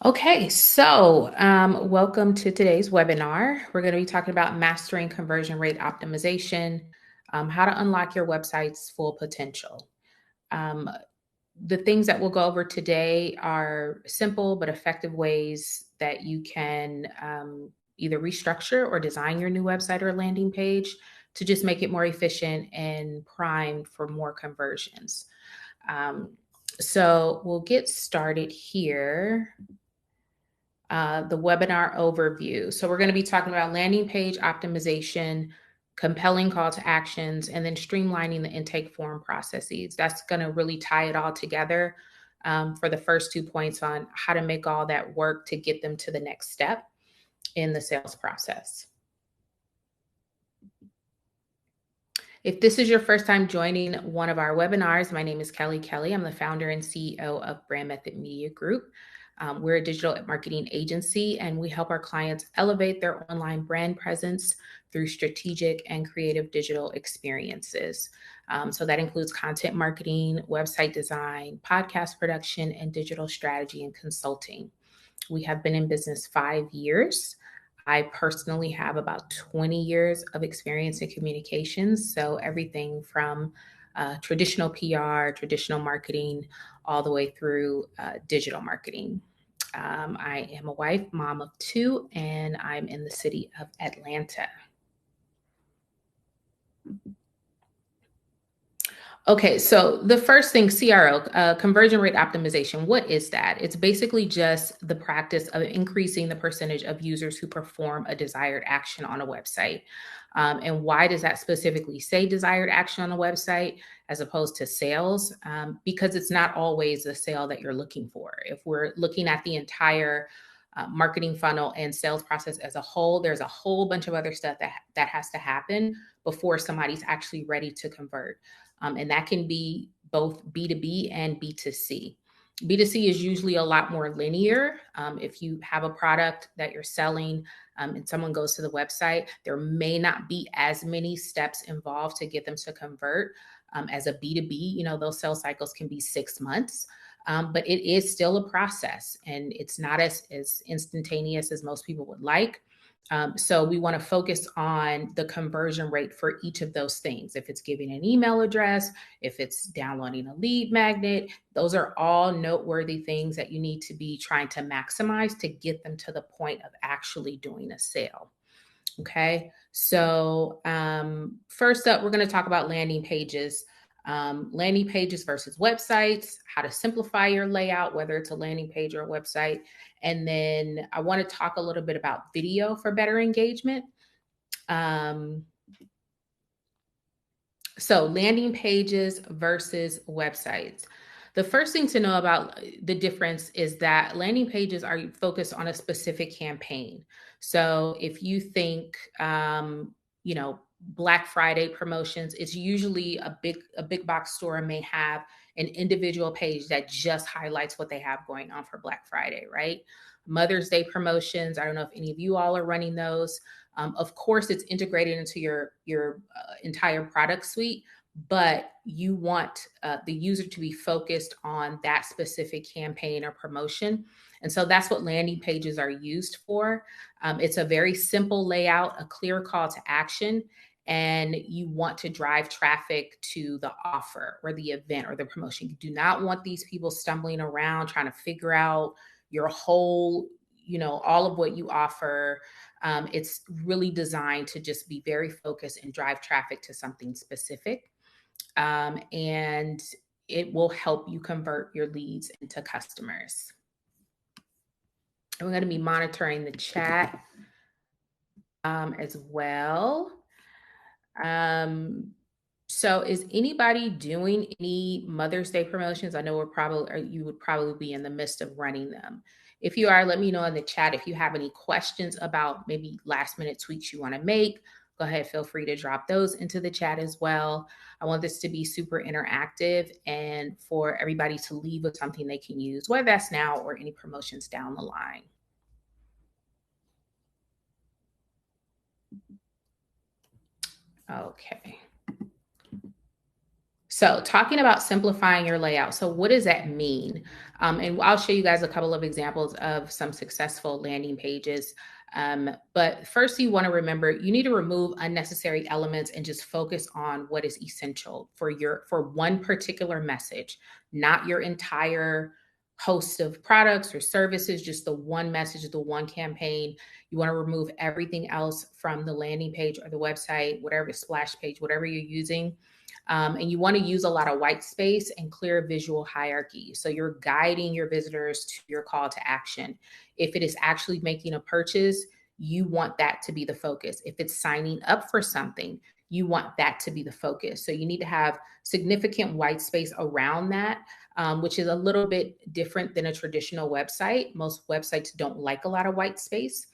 Okay, so welcome to today's webinar. We're going to be talking about mastering conversion rate optimization, how to unlock your website's full potential. Um, the things that we'll go over today are simple but effective ways that you can either restructure or design your new website or landing page to just make it more efficient and primed for more conversions. Um, so we'll get started here. The webinar overview. So we're going to be talking about landing page optimization, compelling call to actions, and then streamlining the intake form processes. That's going to really tie it all together for the first 2 points on how to make all that work to get them to the next step in the sales process. If this is your first time joining one of our webinars, my name is Kelly Kelly. I'm the founder and CEO of brndMethod Media Group. We're a digital marketing agency, and we help our clients elevate their online brand presence through strategic and creative digital experiences. So that includes content marketing, website design, podcast production, and digital strategy and consulting. We have been in business 5 years. I personally have about 20 years of experience in communications. So everything from traditional PR, traditional marketing, all the way through digital marketing. I am a wife, mom of 2, and I'm in the city of Atlanta. Okay, so the first thing, CRO, conversion rate optimization, what is that? It's basically just the practice of increasing the percentage of users who perform a desired action on a website. And why does that specifically say desired action on a website as opposed to sales? Because it's not always the sale that you're looking for. If we're looking at the entire marketing funnel and sales process as a whole, there's a whole bunch of other stuff that has to happen before somebody's actually ready to convert. And that can be both B2B and B2C. B2C is usually a lot more linear. If you have a product that you're selling and someone goes to the website, there may not be as many steps involved to get them to convert as a B2B. You know, those sales cycles can be 6 months. But it is still a process, and it's not as instantaneous as most people would like. So we want to focus on the conversion rate for each of those things. If it's giving an email address, if it's downloading a lead magnet, those are all noteworthy things that you need to be trying to maximize to get them to the point of actually doing a sale. Okay, so first up, we're going to talk about landing pages. Landing pages versus websites, how to simplify your layout, whether it's a landing page or a website. And then I want to talk a little bit about video for better engagement. So landing pages versus websites. The first thing to know about the difference is that landing pages are focused on a specific campaign. So if you think, you know, Black Friday promotions, it's usually a big box store may have an individual page that just highlights what they have going on for Black Friday, right? Mother's Day promotions. I don't know if any of you all are running those. Of course, it's integrated into your entire product suite, but you want the user to be focused on that specific campaign or promotion. And so that's what landing pages are used for. It's a very simple layout, a clear call to action, and you want to drive traffic to the offer or the event or the promotion. You do not want these people stumbling around trying to figure out your whole, you know, all of what you offer. It's really designed to just be very focused and drive traffic to something specific. And it will help you convert your leads into customers. And we're going to be monitoring the chat as well. So is anybody doing any Mother's Day promotions? I know you would probably be in the midst of running them. If you are, let me know in the chat if you have any questions about maybe last minute tweaks you want to make. Go ahead, feel free to drop those into the chat as well. I want this to be super interactive and for everybody to leave with something they can use, whether that's now or any promotions down the line. Okay. So, talking about simplifying your layout. So, what does that mean? And I'll show you guys a couple of examples of some successful landing pages. But first, you want to remember you need to remove unnecessary elements and just focus on what is essential for one particular message, not your entire host of products or services, just the one message, the one campaign. You want to remove everything else from the landing page or the website, whatever splash page, whatever you're using, and you want to use a lot of white space and clear visual hierarchy. So you're guiding your visitors to your call to action. If it is actually making a purchase, you want that to be the focus. If it's signing up for something, you want that to be the focus. So you need to have significant white space around that, which is a little bit different than a traditional website. Most websites don't like a lot of white space.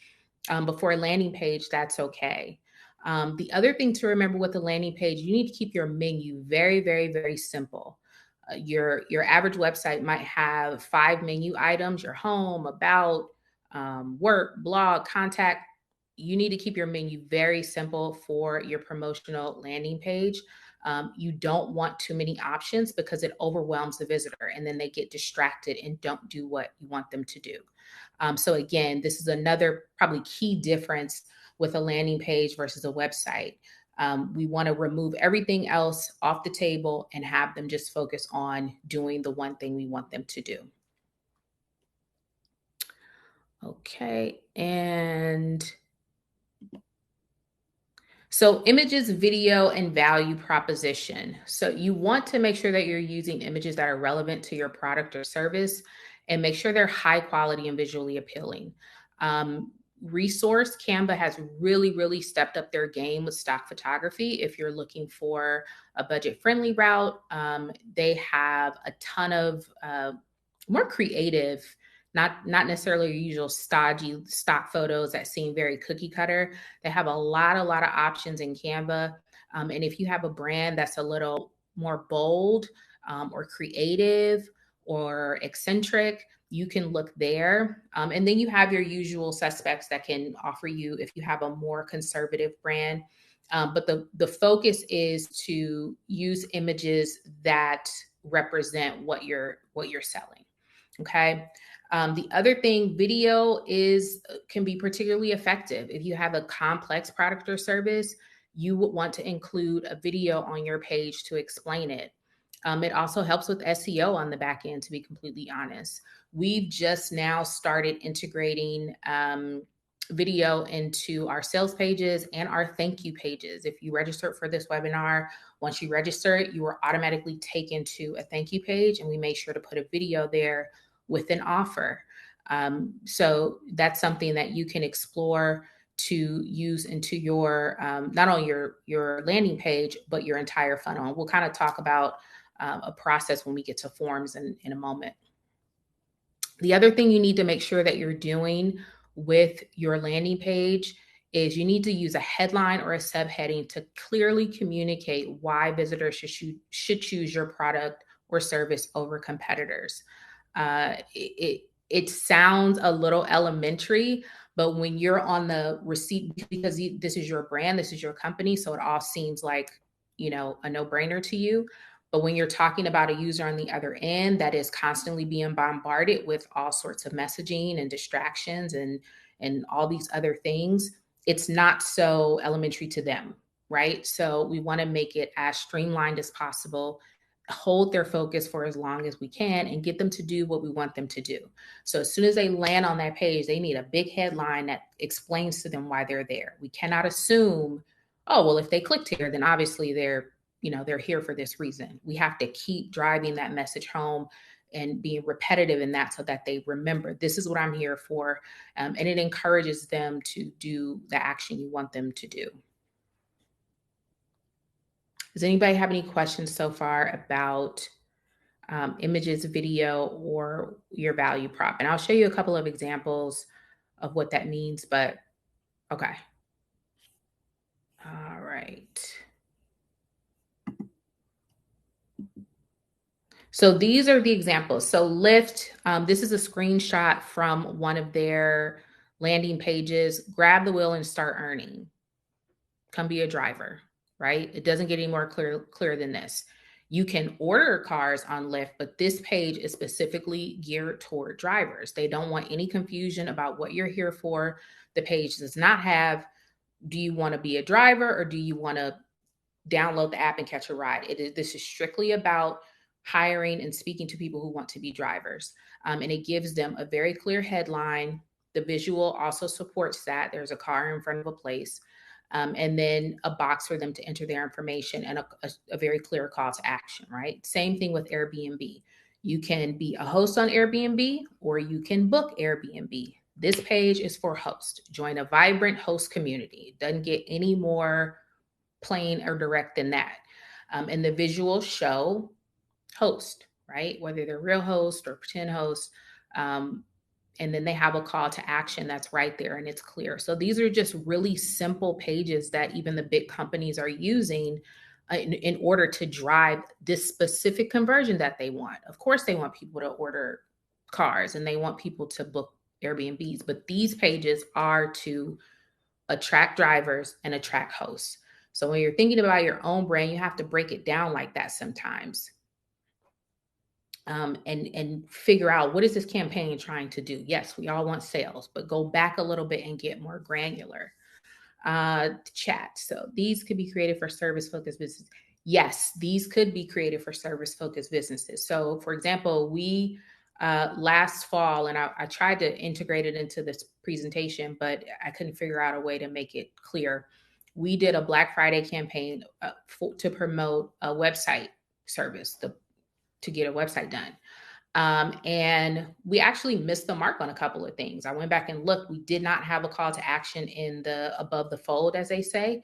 But for a landing page, that's okay. The other thing to remember with the landing page, you need to keep your menu very, very, very simple. Your average website might have 5 menu items: your home, about, work, blog, contact. You need to keep your menu very simple for your promotional landing page. You don't want too many options because it overwhelms the visitor and then they get distracted and don't do what you want them to do. So again, this is another probably key difference with a landing page versus a website. We want to remove everything else off the table and have them just focus on doing the one thing we want them to do. Okay, and so images, video, and value proposition. So you want to make sure that you're using images that are relevant to your product or service and make sure they're high quality and visually appealing. Resource Canva has really, really stepped up their game with stock photography. If you're looking for a budget friendly route, they have a ton of more creative, not necessarily your usual stodgy stock photos that seem very cookie cutter. They have a lot of options in Canva. And if you have a brand that's a little more bold, or creative or eccentric, you can look there. And then you have your usual suspects that can offer you if you have a more conservative brand. But the focus is to use images that represent what you're selling. Okay. The other thing, video can be particularly effective. If you have a complex product or service, you would want to include a video on your page to explain it. It also helps with SEO on the back end, to be completely honest. We've just now started integrating video into our sales pages and our thank you pages. If you register for this webinar, once you register, you are automatically taken to a thank you page, and we make sure to put a video there with an offer. So that's something that you can explore to use into your not only your landing page, but your entire funnel. We'll kind of talk about a process when we get to forms in a moment. The other thing you need to make sure that you're doing with your landing page is you need to use a headline or a subheading to clearly communicate why visitors should choose your product or service over competitors. It sounds a little elementary, but when you're on the receipt, because this is your brand, this is your company, so it all seems like, a no-brainer to you. But when you're talking about a user on the other end that is constantly being bombarded with all sorts of messaging and distractions and all these other things, it's not so elementary to them, right? So we want to make it as streamlined as possible, hold their focus for as long as we can, and get them to do what we want them to do. So as soon as they land on that page, they need a big headline that explains to them why they're there. We cannot assume, oh, well, if they clicked here, then obviously they're here for this reason. We have to keep driving that message home and being repetitive in that so that they remember, this is what I'm here for. And it encourages them to do the action you want them to do. Does anybody have any questions so far about images, video, or your value prop? And I'll show you a couple of examples of what that means, but okay. All right. So these are the examples. So Lyft, this is a screenshot from one of their landing pages. Grab the wheel and start earning. Come be a driver, right? It doesn't get any more clear than this. You can order cars on Lyft, but this page is specifically geared toward drivers. They don't want any confusion about what you're here for. The page does not have, do you want to be a driver or do you want to download the app and catch a ride? This is strictly about hiring and speaking to people who want to be drivers. And it gives them a very clear headline. The visual also supports that. There's a car in front of a place. And then a box for them to enter their information and a very clear call to action, right? Same thing with Airbnb. You can be a host on Airbnb or you can book Airbnb. This page is for hosts. Join a vibrant host community. It doesn't get any more plain or direct than that. And the visuals show host, right? Whether they're real host or pretend host. And then they have a call to action that's right there and it's clear. So these are just really simple pages that even the big companies are using in order to drive this specific conversion that they want. Of course, they want people to order cars and they want people to book Airbnbs, but these pages are to attract drivers and attract hosts. So when you're thinking about your own brand, you have to break it down like that sometimes. And figure out, what is this campaign trying to do? Yes, we all want sales, but go back a little bit and get more granular. Chat. So these could be created for service-focused businesses. Yes, these could be created for service-focused businesses. So for example, we last fall, and I tried to integrate it into this presentation, but I couldn't figure out a way to make it clear. We did a Black Friday campaign to promote a website service, to get a website done. And we actually missed the mark on a couple of things. I went back and looked. We did not have a call to action in the above the fold, as they say.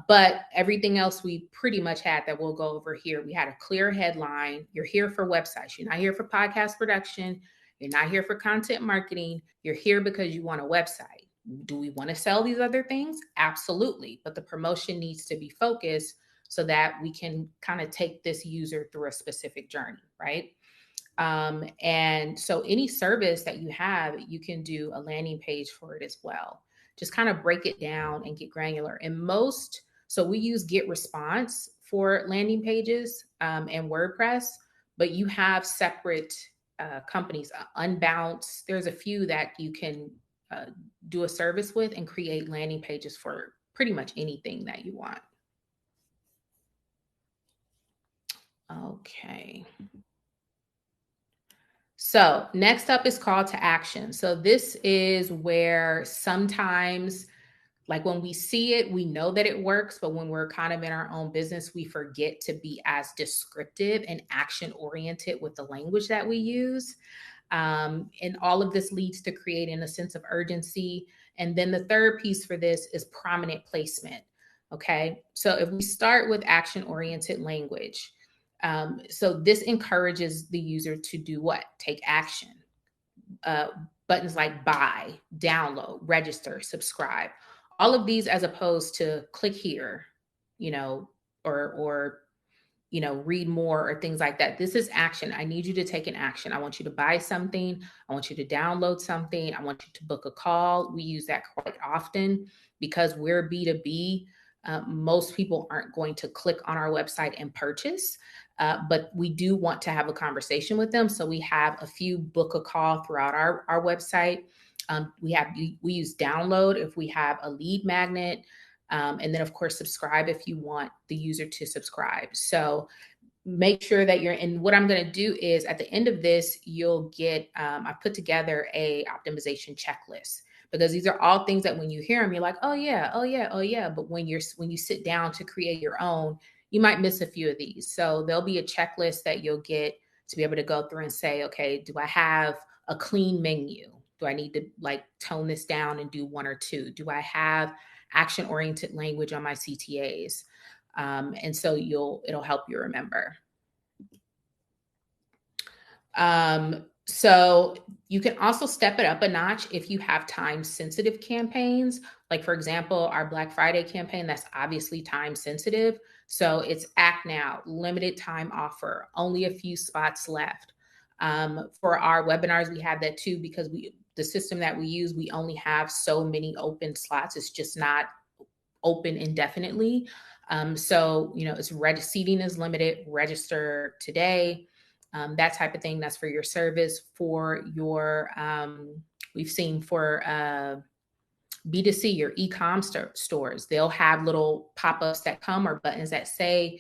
But everything else we pretty much had that we'll go over here. We had a clear headline. You're here for websites. You're not here for podcast production. You're not here for content marketing. You're here because you want a website. Do we want to sell these other things? Absolutely. But the promotion needs to be focused so that we can kind of take this user through a specific journey, right? And so any service that you have, you can do a landing page for it as well. Just kind of break it down and get granular. And so we use GetResponse for landing pages and WordPress, but you have separate companies, Unbounce. There's a few that you can do a service with and create landing pages for pretty much anything that you want. Okay. So next up is call to action. So this is where sometimes, like when we see it, we know that it works, but when we're kind of in our own business, we forget to be as descriptive and action oriented with the language that we use. And all of this leads to creating a sense of urgency. And then the third piece for this is prominent placement. Okay. So if we start with action oriented language, so this encourages the user to do what? Take action. Buttons like buy, download, register, subscribe, all of these, as opposed to click here, or read more or things like that. This is action. I need you to take an action. I want you to buy something. I want you to download something. I want you to book a call. We use that quite often because we're B2B. Most people aren't going to click on our website and purchase, but we do want to have a conversation with them. So we have a few book a call throughout our website. We use download if we have a lead magnet. And then of course, subscribe if you want the user to subscribe. So make sure that and what I'm going to do is at the end of this, you'll get, I put together a optimization checklist, because these are all things that when you hear them, you're like, oh yeah. But when you sit down to create your own, you might miss a few of these. So there'll be a checklist that you'll get to be able to go through and say, okay, do I have a clean menu? Do I need to tone this down and do one or two? Do I have action-oriented language on my CTAs? And so it'll help you remember. So you can also step it up a notch if you have time-sensitive campaigns. Like for example, our Black Friday campaign, that's obviously time-sensitive. So it's act now, limited time offer, only a few spots left. For our webinars, we have that too, because the system that we use, we only have so many open slots. It's just not open indefinitely. So, it's seating is limited, register today, that type of thing. That's for your service. For your, we've seen for B2C, your e-com stores, they'll have little pop-ups that come or buttons that say,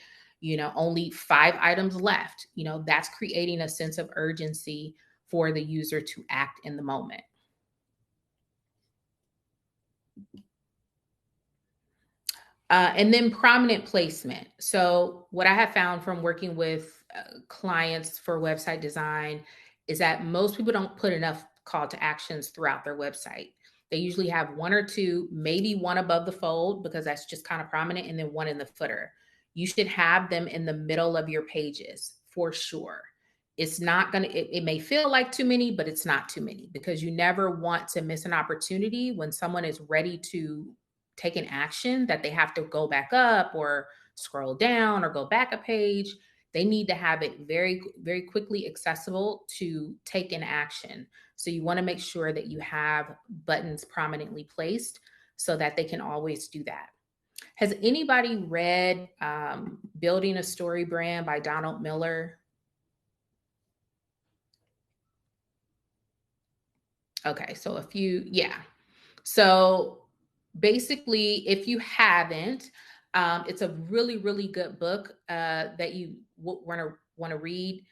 only 5 items left. That's creating a sense of urgency for the user to act in the moment. And then prominent placement. So what I have found from working with clients for website design is that most people don't put enough call to actions throughout their website. They usually have 1 or 2, maybe 1 above the fold because that's just kind of prominent, and then 1 in the footer. You should have them in the middle of your pages for sure. It's not going to, it may feel like too many, but it's not too many, because you never want to miss an opportunity when someone is ready to take an action that they have to go back up or scroll down or go back a page. They need to have it very, very quickly accessible to take an action. So you want to make sure that you have buttons prominently placed so that they can always do that. Has anybody read Building a Story Brand by Donald Miller? Okay, so a few, yeah. So basically, if you haven't, it's a really, really good book that you want to read.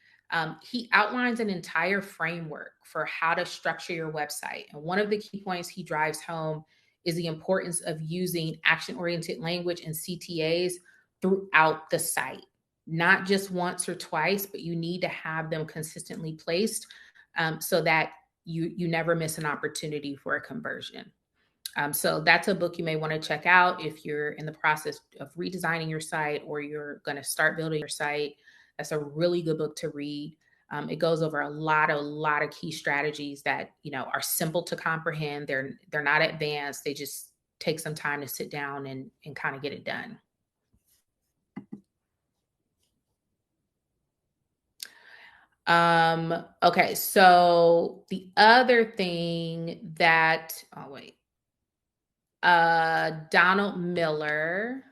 He outlines an entire framework for how to structure your website. And one of the key points he drives home is the importance of using action-oriented language and CTAs throughout the site, not just once or twice, but you need to have them consistently placed so that you never miss an opportunity for a conversion. So that's a book you may want to check out if you're in the process of redesigning your site or you're going to start building your site. That's a really good book to read. It goes over a lot of key strategies that are simple to comprehend. They're not advanced. They just take some time to sit down and kind of get it done. Okay, so the other thing that Donald Miller.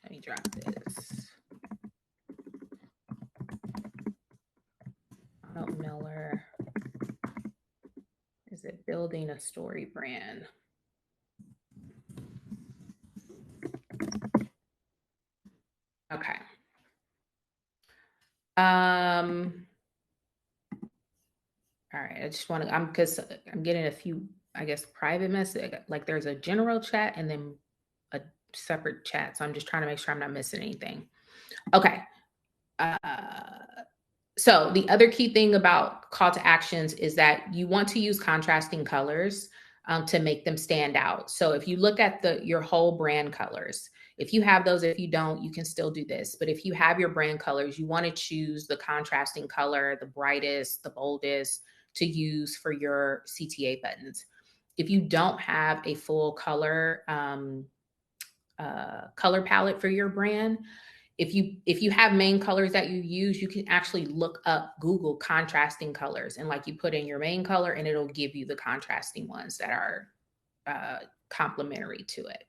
Let me drop this. Donald Miller. Is it Building a Story Brand? Okay. All right. I just want to, because I'm getting a few, I guess, private message. Like there's a general chat and then a separate chat. So I'm just trying to make sure I'm not missing anything. Okay. So the other key thing about call to actions is that you want to use contrasting colors to make them stand out. So if you look at your whole brand colors, if you have those, if you don't, you can still do this. But if you have your brand colors, you want to choose the contrasting color, the brightest, the boldest to use for your CTA buttons. If you don't have a full color color palette for your brand, if you have main colors that you use, you can actually look up Google contrasting colors and you put in your main color and it'll give you the contrasting ones that are complementary to it.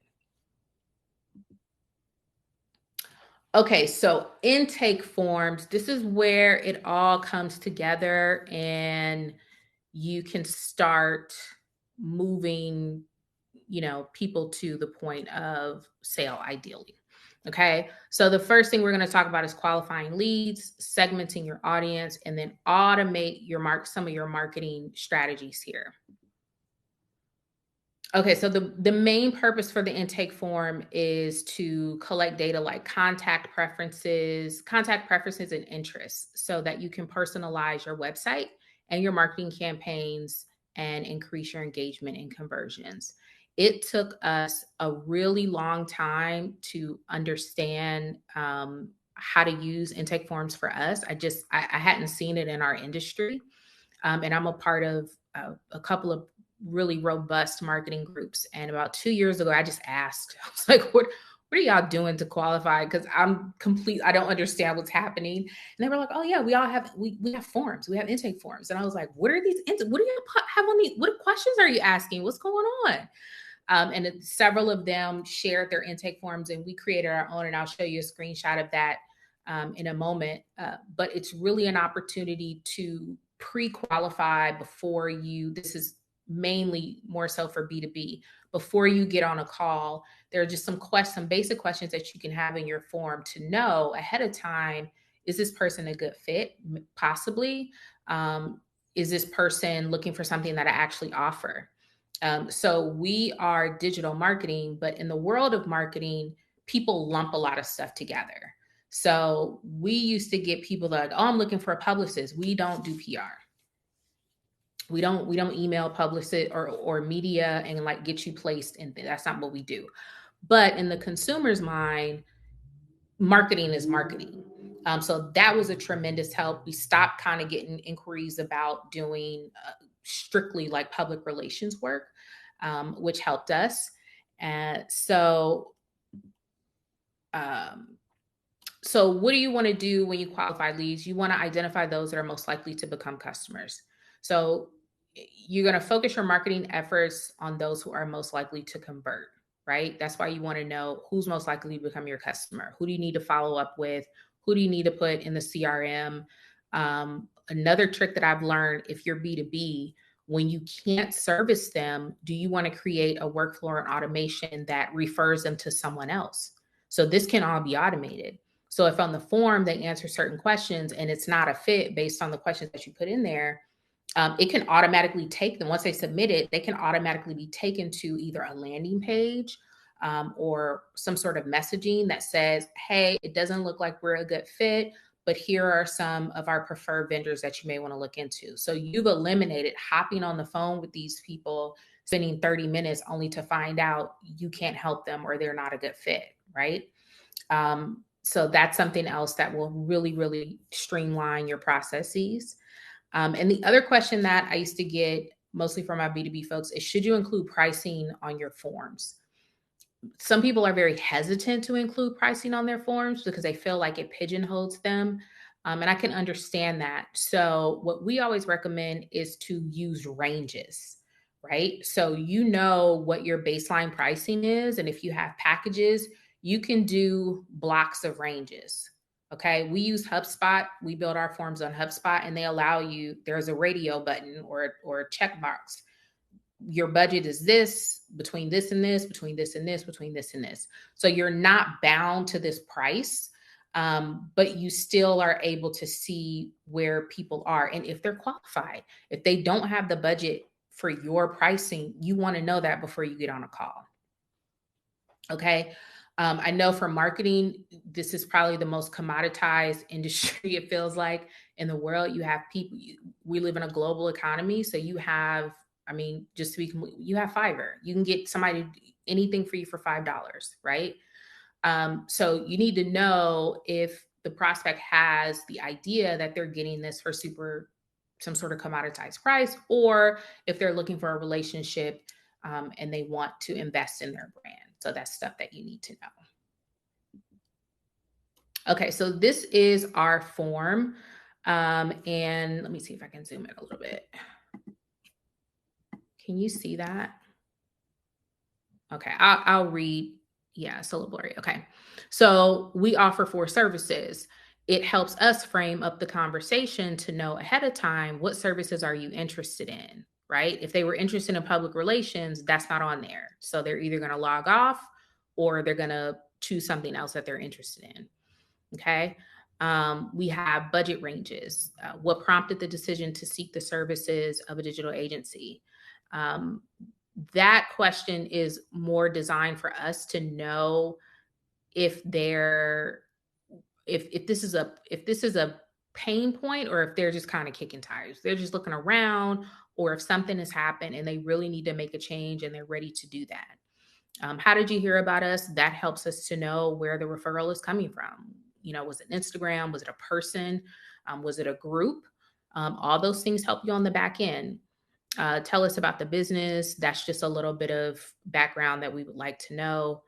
Okay, so intake forms, this is where it all comes together and you can start moving, people to the point of sale ideally. Okay, so the first thing we're going to talk about is qualifying leads, segmenting your audience, and then automate some of your marketing strategies here. Okay, so the main purpose for the intake form is to collect data like contact preferences and interests so that you can personalize your website and your marketing campaigns and increase your engagement and conversions. It took us a really long time to understand how to use intake forms for us. I hadn't seen it in our industry. And I'm a part of a couple of really robust marketing groups. And about 2 years ago, I just asked, I was like, what are y'all doing to qualify? Because I don't understand what's happening. And they were like, oh yeah, we have forms. We have intake forms. And I was like, what are these? What do y'all have on these? What questions are you asking? What's going on? Several of them shared their intake forms, and we created our own. And I'll show you a screenshot of that in a moment. But it's really an opportunity to pre-qualify before you. This is mainly more so for B2B. Before you get on a call, there are just some basic questions that you can have in your form to know ahead of time. Is this person a good fit? Possibly. Is this person looking for something that I actually offer? So we are digital marketing, but in the world of marketing, people lump a lot of stuff together. So we used to get people like, oh, I'm looking for a publicist. We don't do PR. We don't email publicists or media and like get you placed in. That's not what we do. But in the consumer's mind, marketing is marketing. So that was a tremendous help. We stopped kind of getting inquiries about doing strictly like public relations work, which helped us. And so what do you want to do when you qualify leads? You want to identify those that are most likely to become customers. So you're going to focus your marketing efforts on those who are most likely to convert, right? That's why you want to know who's most likely to become your customer. Who do you need to follow up with? Who do you need to put in the CRM? Another trick that I've learned, if you're B2B, when you can't service them, do you want to create a workflow and automation that refers them to someone else? So this can all be automated. So if on the form they answer certain questions and it's not a fit based on the questions that you put in there, it can automatically take them. Once they submit it, they can automatically be taken to either a landing page or some sort of messaging that says, hey, it doesn't look like we're a good fit, but here are some of our preferred vendors that you may want to look into. So you've eliminated hopping on the phone with these people, spending 30 minutes only to find out you can't help them or they're not a good fit, right? So that's something else that will really, really streamline your processes. And the other question that I used to get mostly from my B2B folks is, should you include pricing on your forms? Some people are very hesitant to include pricing on their forms because they feel like it pigeonholes them. And I can understand that. So what we always recommend is to use ranges, right? So you know what your baseline pricing is. And if you have packages, you can do blocks of ranges. Okay, we use HubSpot. We build our forms on HubSpot, and they allow you, there's a radio button or a checkbox. Your budget is this, between this and this, between this and this, between this and this. So you're not bound to this price, but you still are able to see where people are and if they're qualified. If they don't have the budget for your pricing, you want to know that before you get on a call. Okay. I know for marketing, this is probably the most commoditized industry, it feels like, in the world. You have people, we live in a global economy. So you have, I mean, just to be complete, you have Fiverr. You can get somebody anything for you for $5, right? So you need to know if the prospect has the idea that they're getting this for some sort of commoditized price, or if they're looking for a relationship and they want to invest in their brand. So that's stuff that you need to know. Okay, so this is our form. And let me see if I can zoom in a little bit. Can you see that? Okay, I'll read. Yeah, it's a little blurry. Okay, so we offer 4 services. It helps us frame up the conversation to know ahead of time, what services are you interested in, right? If they were interested in public relations, that's not on there. So they're either going to log off or they're going to choose something else that they're interested in. Okay. We have budget ranges. What prompted the decision to seek the services of a digital agency? That question is more designed for us to know if this is a pain point, or if they're just kind of kicking tires. They're just looking around, or if something has happened and they really need to make a change and they're ready to do that. How did you hear about us? That helps us to know where the referral is coming from. Was it Instagram? Was it a person? Was it a group? All those things help you on the back end. Tell us about the business. That's just a little bit of background that we would like to know.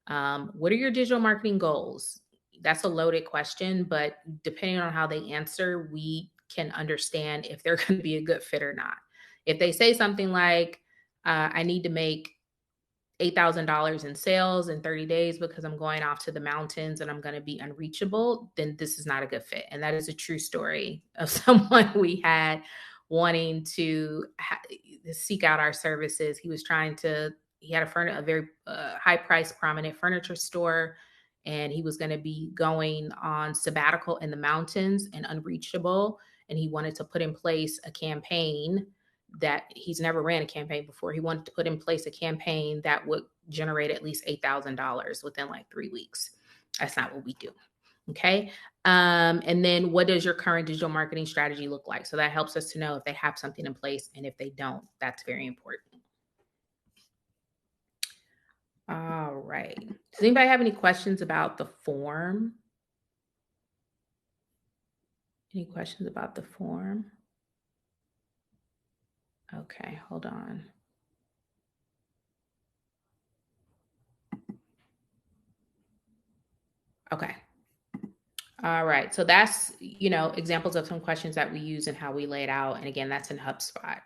What are your digital marketing goals? That's a loaded question, but depending on how they answer, we can understand if they're going to be a good fit or not. If they say something like, I need to make $8,000 in sales in 30 days because I'm going off to the mountains and I'm going to be unreachable, then this is not a good fit. And that is a true story of someone we had wanting to seek out our services. He had a very high price, prominent furniture store, and he was going to be going on sabbatical in the mountains and unreachable. And he wanted to put in place a campaign that he's never ran a campaign before. He wanted to put in place a campaign that would generate at least $8,000 within like 3 weeks. That's not what we do. Okay. And then what does your current digital marketing strategy look like? So that helps us to know if they have something in place, and if they don't, that's very important. All right. Does anybody have any questions about the form? Any questions about the form? Okay, hold on. Okay. All right. So that's, examples of some questions that we use and how we lay it out. And again, that's in HubSpot.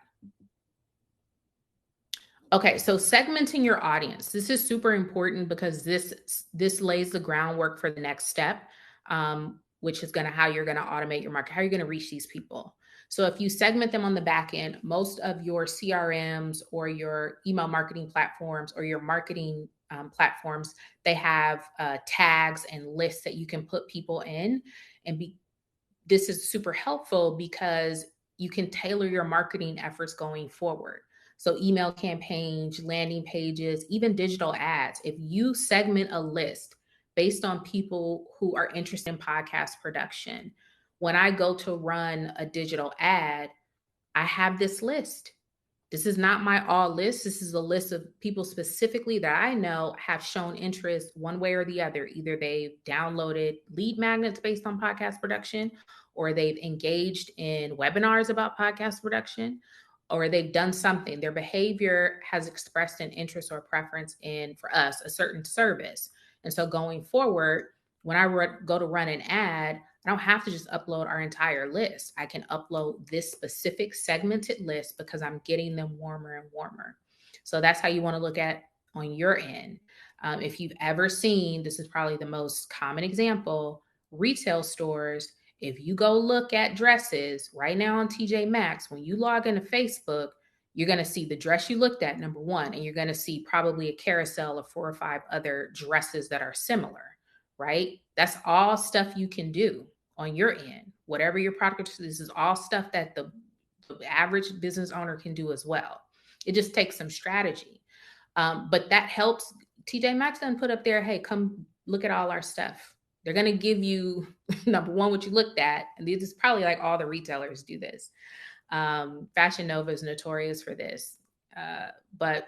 Okay, so segmenting your audience. This is super important because this lays the groundwork for the next step, which is how you're going to automate your market, how you're going to reach these people. So if you segment them on the back end, most of your CRMs or your email marketing platforms or your marketing platforms, they have tags and lists that you can put people in. And this is super helpful because you can tailor your marketing efforts going forward. So email campaigns, landing pages, even digital ads. If you segment a list based on people who are interested in podcast production, when I go to run a digital ad, I have this list. This is not my all list. This is a list of people specifically that I know have shown interest one way or the other. Either they've downloaded lead magnets based on podcast production, or they've engaged in webinars about podcast production, or they've done something. Their behavior has expressed an interest or preference in, for us, a certain service. And so going forward, when I go to run an ad, I don't have to just upload our entire list. I can upload this specific segmented list because I'm getting them warmer and warmer. So that's how you want to look at on your end. If you've ever seen, this is probably the most common example, retail stores. If you go look at dresses right now on TJ Maxx, when you log into Facebook, you're going to see the dress you looked at, number one, and you're going to see probably a carousel of 4 or 5 other dresses that are similar, right? That's all stuff you can do on your end. Whatever your product is, this is all stuff that the average business owner can do as well. It just takes some strategy. But that helps. TJ Maxx doesn't put up there, hey, come look at all our stuff. They're going to give you, number one, what you looked at. And this is probably like all the retailers do this. Fashion Nova is notorious for this. But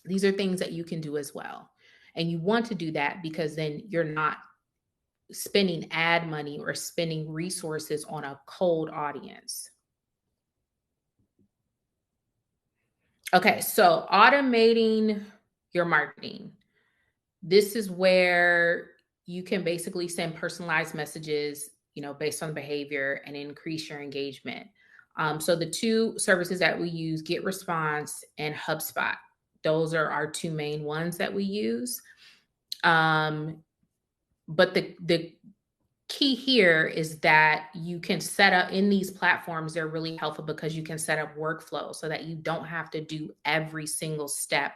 these are things that you can do as well. And you want to do that because then you're not spending ad money or spending resources on a cold audience. Okay, so automating your marketing. This is where you can basically send personalized messages, based on behavior and increase your engagement. So the 2 services that we use, GetResponse and HubSpot, those are our 2 main ones that we use. But the key here is that you can set up in these platforms. They're really helpful because you can set up workflow so that you don't have to do every single step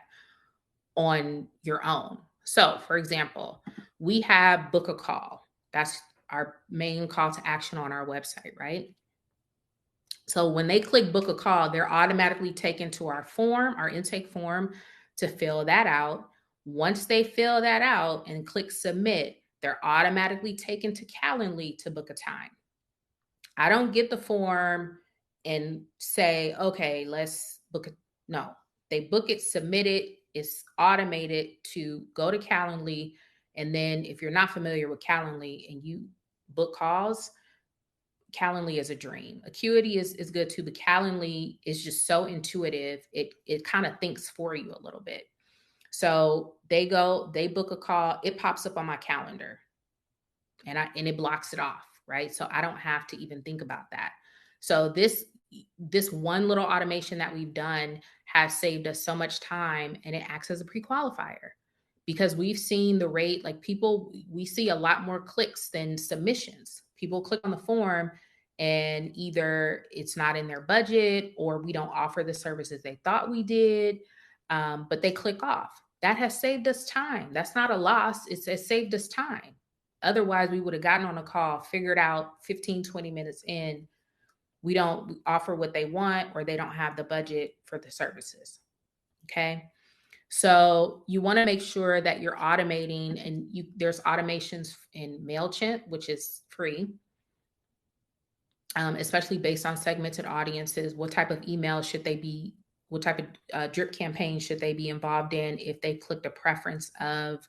on your own. So for example, we have book a call. That's our main call to action on our website, right? So when they click book a call, they're automatically taken to our form, our intake form, to fill that out. Once they fill that out and click submit, they're automatically taken to Calendly to book a time. I don't get the form and say, okay, let's book it. No, they book it, submit it. It's automated to go to Calendly. And then if you're not familiar with Calendly and you book calls, Calendly is a dream. Acuity is good too, but Calendly is just so intuitive. It kind of thinks for you a little bit. So they book a call, it pops up on my calendar and it blocks it off, right? So I don't have to even think about that. So this this one little automation that we've done has saved us so much time, and it acts as a pre-qualifier because we've seen the rate, like we see a lot more clicks than submissions. People click on the form and either it's not in their budget or we don't offer the services they thought we did, but they click off. That has saved us time. That's not a loss. It saved us time. Otherwise, we would have gotten on a call, figured out 15, 20 minutes in, we don't offer what they want or they don't have the budget for the services. Okay. So you want to make sure that you're automating, and there's automations in MailChimp, which is free, especially based on segmented audiences. What type of email should they be? What type of drip campaign should they be involved in if they clicked a preference of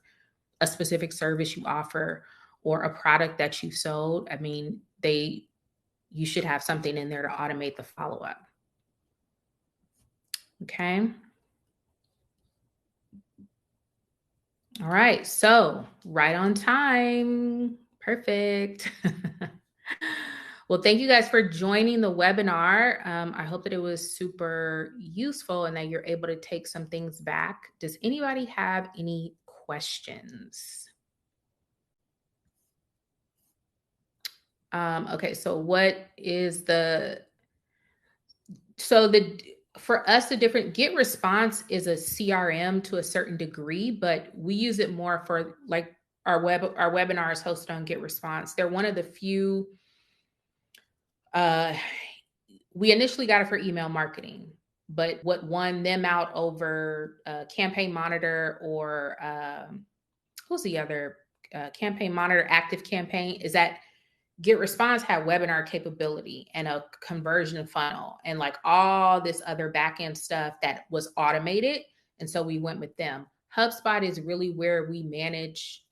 a specific service you offer or a product that you sold? I mean, you should have something in there to automate the follow-up. Okay. All right. So right on time. Perfect. Well, thank you guys for joining the webinar. I hope that it was super useful and that you're able to take some things back. Does anybody have any questions? Okay, so for us, the different Get Response is a CRM to a certain degree, but we use it more for like our webinars hosted on Get Response. They're one of the few. We initially got it for email marketing, but what won them out over Campaign Monitor or who's the other Campaign Monitor, Active Campaign, is that Get Response had webinar capability and a conversion funnel and like all this other backend stuff that was automated. And so we went with them. HubSpot is really where we manage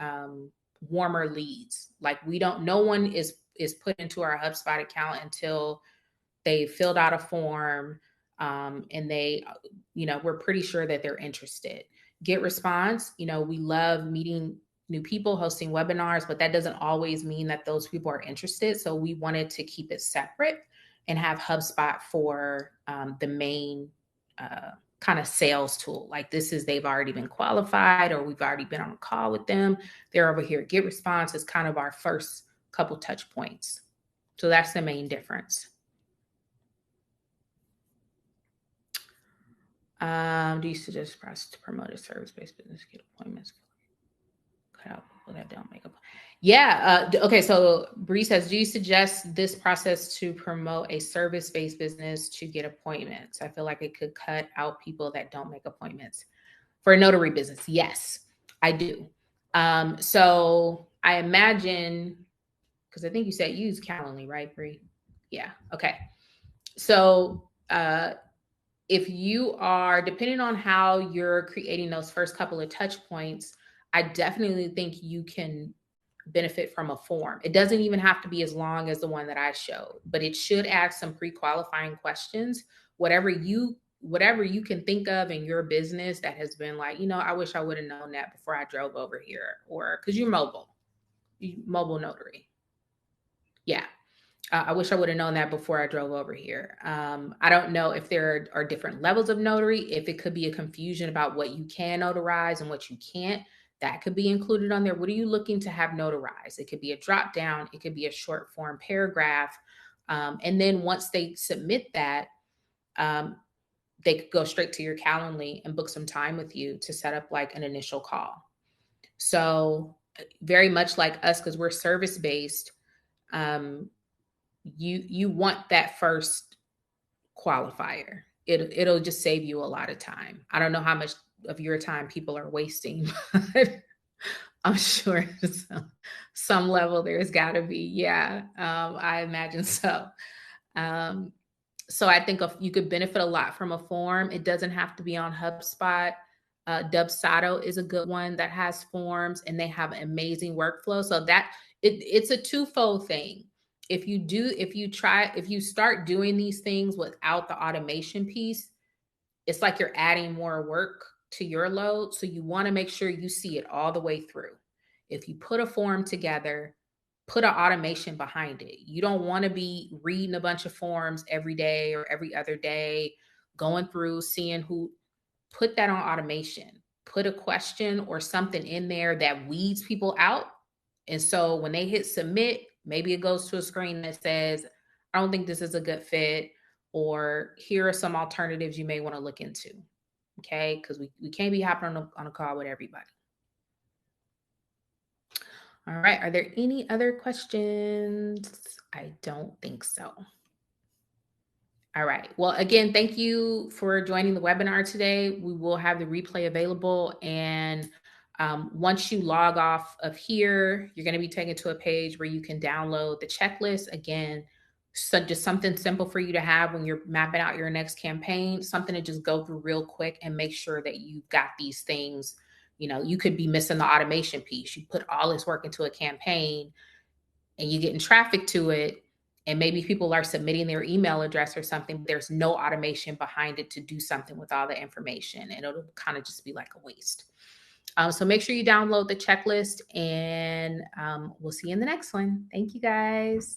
warmer leads. Like no one is put into our HubSpot account until they filled out a form and we're pretty sure that they're interested. Get Response, we love meeting new people, hosting webinars, but that doesn't always mean that those people are interested. So we wanted to keep it separate and have HubSpot for the main kind of sales tool. Like they've already been qualified or we've already been on a call with them. They're over here. Get Response is kind of our first couple touch points. So that's the main difference. Do you suggest process to promote a service-based business, get appointments? Cut out people that don't make up. Yeah. Okay. So Bree says, do you suggest this process to promote a service-based business to get appointments? I feel like it could cut out people that don't make appointments. For a notary business, yes, I do. So I imagine, because I think you said you use Calendly, right, Bree? Yeah. Okay. So if you are, depending on how you're creating those first couple of touch points, I definitely think you can benefit from a form. It doesn't even have to be as long as the one that I showed, but it should add some pre-qualifying questions. Whatever you can think of in your business that has been like, I wish I would have known that before I drove over here, or because you're mobile notary. Yeah. I wish I would have known that before I drove over here. I don't know if there are different levels of notary, if it could be a confusion about what you can notarize and what you can't. That could be included on there. What are you looking to have notarized? It could be a drop down. It could be a short form paragraph. And then once they submit that, they could go straight to your Calendly and book some time with you to set up like an initial call. So very much like us, because we're service-based, you want that first qualifier. It'll just save you a lot of time. I don't know how much of your time people are wasting, but I'm sure some level there's got to be. Yeah, I imagine so. So I think you could benefit a lot from a form. It doesn't have to be on HubSpot. Dubsado is a good one that has forms and they have amazing workflow. So that it's a twofold thing. If you start doing these things without the automation piece, it's like you're adding more work to your load. So you want to make sure you see it all the way through. If you put a form together, put an automation behind it. You don't want to be reading a bunch of forms every day or every other day, going through, seeing who. Put that on automation. Put a question or something in there that weeds people out. And so when they hit submit, maybe it goes to a screen that says, I don't think this is a good fit, or here are some alternatives you may want to look into. Okay. Because we can't be hopping on a call with everybody. All right. Are there any other questions? I don't think so. All right. Well, again, thank you for joining the webinar today. We will have the replay available. And once you log off of here, you're going to be taken to a page where you can download the checklist. Again, so just something simple for you to have when you're mapping out your next campaign, something to just go through real quick and make sure that you've got these things. You know, you could be missing the automation piece. You put all this work into a campaign and you getting traffic to it, and maybe people are submitting their email address or something, but there's no automation behind it to do something with all the information, and it'll kind of just be like a waste. So make sure you download the checklist, and we'll see you in the next one. Thank you, guys.